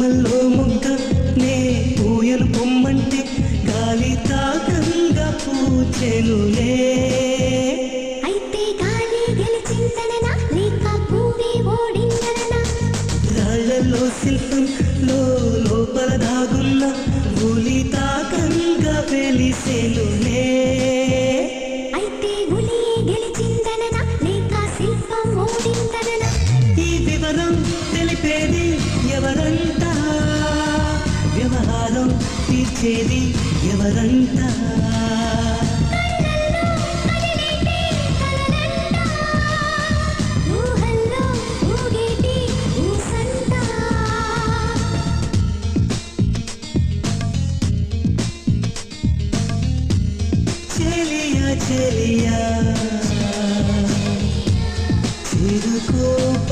కొమ్మల్లో మొగ్గ నే పూయలు పొమ్మంటే గాలి తాకంగా పూచెనులే. అయితే గాలి గెలిచిందననా లేక పువ్వే ఓడిందననా? రాళ్ళల్లో శిల్పం లోపల దాగున్న భూలి తాకంగా వెలిసెనులే. అయితే ఉలియే గెలిచిందననా లేక శిల్పం ఓడిందననా? ఈ వివరం తెలిపేది ఎవరంట, వ్యవహారం తీర్చేది ఎవరంట? ఊహల్లో ఊగేటి ఊసంట. చెలియా చెలియా చిరుకోప